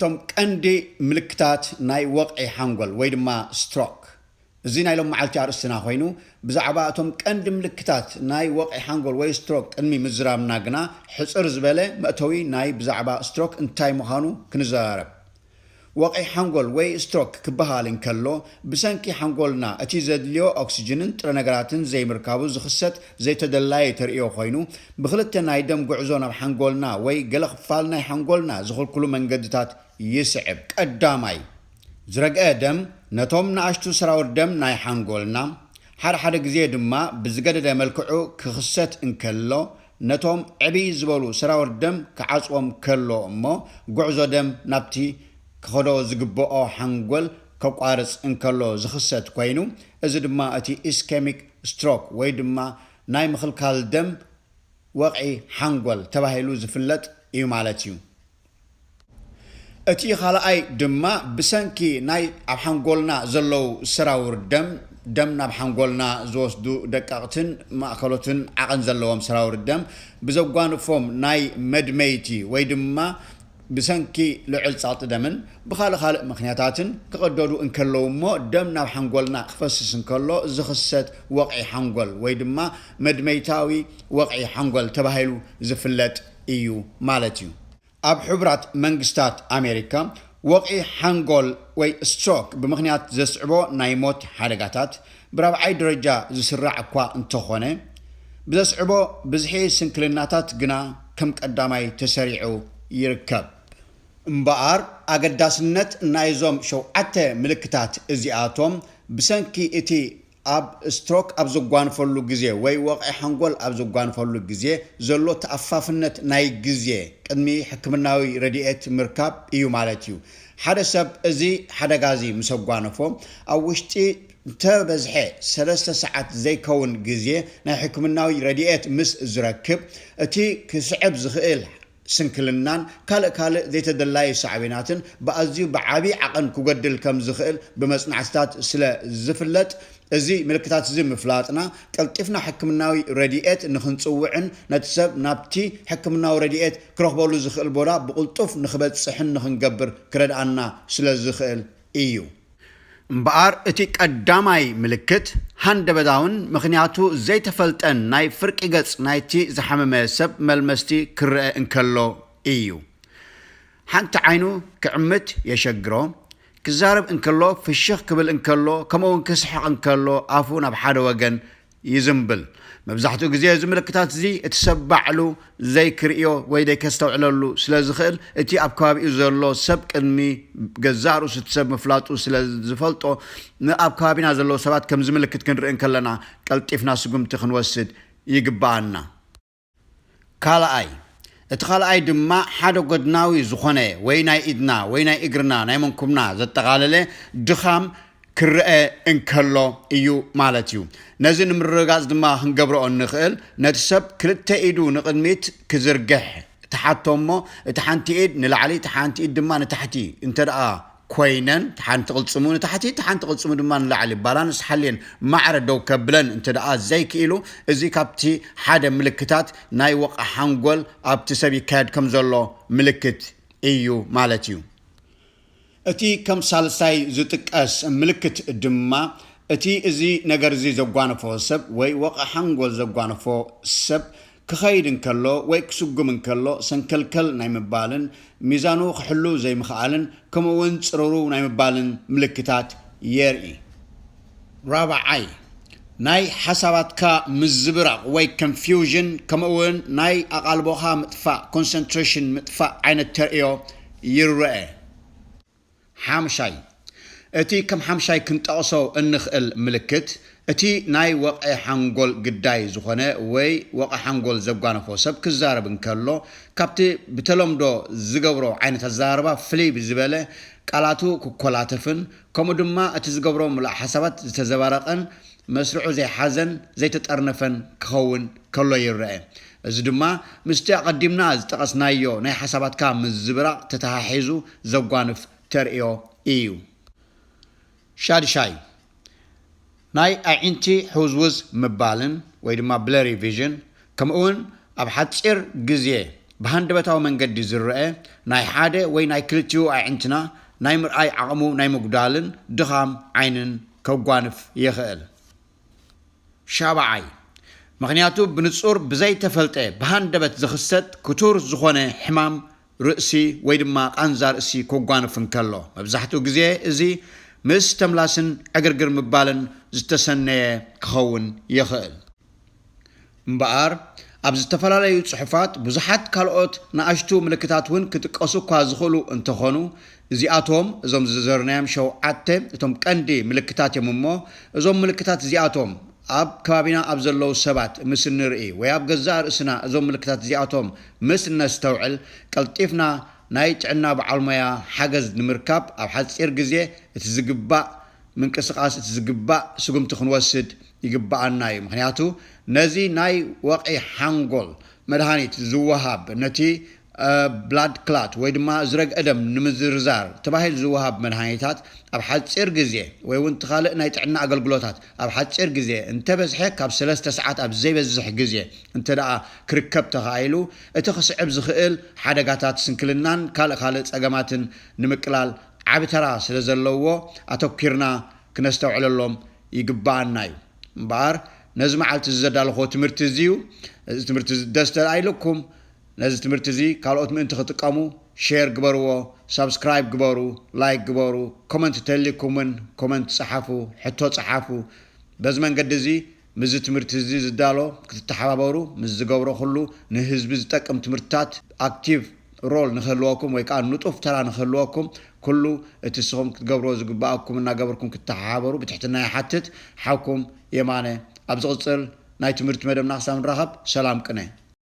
እቶም ቀንዲ ምልክታት ናይ ወቕዒ ሓንጎል ወይ ድማ ስትሮክ እዚ ናይ ሎም መዓልቲ ኣርእስትና ኮይኑ ብዛዕባ እቶም ቀንዲ ምልክታት ናይ ወቕዒ ሓንጎል ወይ ስትሮክ ቅድሚ ምዝራብና ግና ሕፅር ዝበለ መእተዊ ናይ ብዛዕባ ስትሮክ እንታይ ምዃኑ ክንዘራረብ ወቕዒ ሓንጎል ወይ ስትሮክ ክበሃል እንከሎ ብሰንኪ ሓንጎልና እቲ ዘድልዮ ኦክሲጅንን ጥረ ነገራትን ዘይምርካቡ ዝኽሰት ዘይተደላየ ተርእዮ ኮይኑ ብክልተ ናይ ደም ጉዕዞ ናብ ሓንጎልና ወይ ገለ ክፋል ናይ ሓንጎልና ዝኽልክሉ መንገድታት ይስዕብ ቀዳማይ ዝረግአ ደም ነቶም ንኣሽቱ ስራውር ደም ናይ ሓንጎልና ሓደ ግዜ ድማ ብዝገደደ መልክዑ ክኽሰት እንከሎ ነቶም ዕብይ ዝበሉ ስራውር ደም ክዓጽዎም ከሎ እሞ ጉዕዞ ደም ናብቲ ክኸዶ ዝግብኦ ሓንጎል ከቋርጽ እንከሎ ዝኽሰት ኮይኑ እዚ ድማ እቲ ኢስኬሚክ ስትሮክ ወይ ድማ ናይ ምኽልካል ደም ወቕዒ ሓንጎል ተባሂሉ ዝፍለጥ እዩ ማለት እዩ እቲ ካልኣይ ድማ ብሰንኪ ናይ ኣብ ሓንጎልና ዘለው ስራውር ደም ናብ ሓንጎልና ዝወስዱ ደቃቕትን ማእከሎትን ዓቐን ዘለዎም ስራውር ደም ብዘጓንፎም ናይ መድመይቲ ወይ ድማ ብሰንኪ ልዑል ጻልጢ ደምን ብኻልእ ምኽንያታትን ክቕደዱ እንከለው እሞ ደም ናብ ሓንጎልና ክፈስስ እንከሎ ዝኽሰት ወቕዒ ሓንጎል ወይ ድማ መድመይታዊ ወቕዒ ሓንጎል ተባሂሉ ዝፍለጥ እዩ ማለት እዩ ኣብ ሕቡራት መንግስታት ኣሜሪካ ወቕዒ ሓንጎል ወይ ስትሮክ ብምኽንያት ዘስዕቦ ናይ ሞት ሓደጋታት ብራብዓይ ደረጃ ዝስራዕ እኳ እንተኾነ ብዘስዕቦ ብዝሒ ስንክልናታት ግና ከም ቀዳማይ ተሰሪዑ ይርከብ እምበኣር ኣገዳስነት ናይዞም ሸውዓተ ምልክታት እዚኣቶም ብሰንኪ እቲ ኣብ ስትሮክ ኣብ ዘጓንፈሉ ግዜ ወይ ወቕዒ ሓንጎል ኣብ ዘጓንፈሉ ግዜ ዘሎ ተኣፋፍነት ናይ ግዜ ቅድሚ ሕክምናዊ ረድኤት ምርካብ እዩ ማለት እዩ ሓደ ሰብ እዚ ሓደጋዚ ምስ ኣጓነፎ ኣብ ውሽጢ ተበዝሐ 3 ሰዓት ዘይከውን ግዜ ናይ ሕክምናዊ ረድኤት ምስ ዝረክብ እቲ ክስዕብ ዝኽእል ስንክልናን ካልእ ዘይተደላየ ሳዕቤናትን ብኣዝዩ ብዓቢ ዓቐን ክጎድል ከም ዝኽእል ብመጽናዕትታት ስለ ዝፍለጥ እዚ ምልክታት እዚ ምፍላጥና ቀልጢፍና ሕክምናዊ ረድኤት ንኽንጽውዕን ነቲ ሰብ ናብቲ ሕክምናዊ ረድኤት ክረኽበሉ ዝኽእል ቦታ ብቕልጡፍ ንኽበጽሕን ንኽንገብር ክረድኣና ስለ ዝኽእል እዩ እምበኣር እቲ ቀዳማይ ምልክት ሃንደበታውን ምኽንያቱ ዘይተፈልጠን ናይ ፍርቂ ገጽ ናይቲ ዝሓመመ ሰብ መልመስቲ ክርአ እንከሎ እዩ ሓንቲ ዓይኑ ክዕምት የሸግሮ ክዛረብ እንከሎ ፍሽኽ ክብል እንከሎ ከምኡውን ክስሕቕ እንከሎ ኣፉ ናብ ሓደ ወገን ይዝምብል መብዛሕትኡ ግዜ እዚ ምልክታት እዚ እቲ ሰብ ባዕሉ ዘይክርእዮ ወይ ዘይከስተውዕለሉ ስለ ዝኽእል እቲ ኣብ ከባቢኡ ዘሎ ሰብ ቅድሚ ገዛእ ርእሱ እቲ ሰብ ምፍላጡ ስለ ዝፈልጦ ኣብ ከባቢና ዘለዎ ሰባት ከም ዝምልክት ክንርኢ ከለና ቀልጢፍና ስጉምቲ ክንወስድ ይግባአና ካልኣይ እቲ ካልኣይ ድማ ሓደ ጎድናዊ ዝኾነ ወይ ናይ ኢድና ወይ ናይ እግርና ናይ መንኩብና ዘጠቓለለ ድኻም ክርአ እንከሎ እዩ ማለት እዩ ነዚ ንምርጋጽ ድማ ክንገብሮ እንኽእል ነቲ ሰብ ክልተ ኢዱ ንቕድሚት ክዝርግሕ ተሓቶ እሞ እቲ ሓንቲ ኢድ ንላዕሊ እቲ ሓንቲ ኢድ ድማ ንታሕቲ እንተደኣ ኮይነን ሓንቲ ቅልጽሙ ንታሕቲ ሓንቲ ቅልጽሙ ድማ ንላዕሊ ባላንስ ሓልየን ማዕረ ደው ከብለን እንተደኣ ዘይክኢሉ እዚ ካብቲ ሓደ ምልክታት ናይ ወቕዒ ሓንጎል ኣብቲ ሰብ ይካየድ ከም ዘሎ ምልክት እዩ ማለት እዩ እቲ ከም ሳልሳይ ዝጥቀስ ምልክት ድማ እቲ እዚ ነገር እዚ ዘጓነፎ ሰብ ወይ ወቕዒ ሓንጎል ዘጓነፎ ሰብ ክኸይድ እንከሎ ወይ ክስጉም እንከሎ ሰንከልከል ናይ ምባልን ሚዛኑ ክሕሉ ዘይምኽኣልን ከምኡውን ፅሩሩ ናይ ምባልን ምልክታት የርኢ ራብዓይ ናይ ሓሳባትካ ምዝብራቕ ወይ ኮንፊውዥን ከምኡውን ናይ ኣቓልቦኻ ምጥፋእ ኮንሰንትሬሽን ምጥፋእ ዓይነት ተርእዮ ይርአ ሓምሻይ እቲ ከም ሓምሻይ ክንጠቕሶ እንኽእል ምልክት እቲ ናይ ወቕዒ ሓንጎል ግዳይ ዝኾነ ወይ ወቕዒ ሓንጎል ዘጓነፎ ሰብ ክዛረብ እንከሎ ካብቲ ብተለምዶ ዝገብሮ ዓይነት ኣዘራርባ ፍልይ ብዝበለ ቃላቱ ክኮላተፍን ከምኡ ድማ እቲ ዝገብሮ ሙሉእ ሓሳባት ዝተዘባረቐን መስርዑ ዘይሓዘን ዘይተጠርነፈን ክኸውን ከሎ ይርአ እዚ ድማ ምስቲ ኣቐዲምና ዝጠቐስናዮ ናይ ሓሳባትካ ምዝብራቕ ተተሓሒዙ ዘጓንፍ ተርእዮ እዩ ሻድሻይ ናይ ኣዒንቲ ሕውዝውዝ ምባልን ወይ ድማ ብለሪ ቪዥን ከምኡውን ኣብ ሓፂር ግዜ بهندبتاو منقد زرقه ناي حاده وي ناي كلتيو عينتنا ناي مرأي عقمو ناي مقدالن دخام عينن كوغوانف يخيل شابعي مغنياتو بنصور بزي تفلطه بهندبت زخست كتور زخونه حمام رأسي ويدما قنزار اسي كوغوانفن كلو مبزحتو غزي ازي مس تملاسن اغرغر مبالن زتسنيه كخون يخيل مبار ابز تفلاليو صحفات بزحات كالوت ناشتو ملكتات ون كتقسو كازخلو انتخونو زياتهم ازوم زرنام شو عته اتم قندي ملكتات يممو ازوم ملكتات زياتهم اب كابينا ابزلو سبات مس نرئي وياب غزار اسنا ازوم ملكتات زياتهم مس نستوعل قلطيفنا نايطعنا بعلميا حجز نمركاب اب حصير غزي اتزغبا منقسقاس اتزغبا سغمت خنوسد يغبانا مخنياتو نزي ناي وقعي حنقول مدهانيت زوهاب نتي بلاد كلات ويدما زرق ادم نمزرزار تباهل زوهاب مدهانيتات اب حصير غزي وي ونت خالق ناي طعنا اغلغلوتات اب حصير غزي انت بزحك اب 3 ساعات اب زي بزح غزي انت دا كركب تخايلو اتخصعب زخيل حدغاتات سنكلنان كال صغماتن نمقلال عبترا سلازلوو اتوكيرنا كنستوعللهم يغباناي مبار نزمعلت الزدالخو تمرتزيو تمرتز دستر ايلكم نز تمرتزي كالوت من تخطقمو شير غبرو سبسكرايب غبرو لايك غبرو كومنت تليكومن كومنت صحافو حتو صحافو بزمن قدزي مز تمرتزي زدالو كتتحابرو مز غبرو كله نحزب زطقم تمرتات اكتيف رول نخلوكم وي كان نطف ترى نخلوكم كله اتسهم كتغبرو زغباكم እና غبركم كتحابرو بتحتنا يحتت حاكم يمانه ابزقصل ناي تمرت مدمنا حسام رهب سلام قنه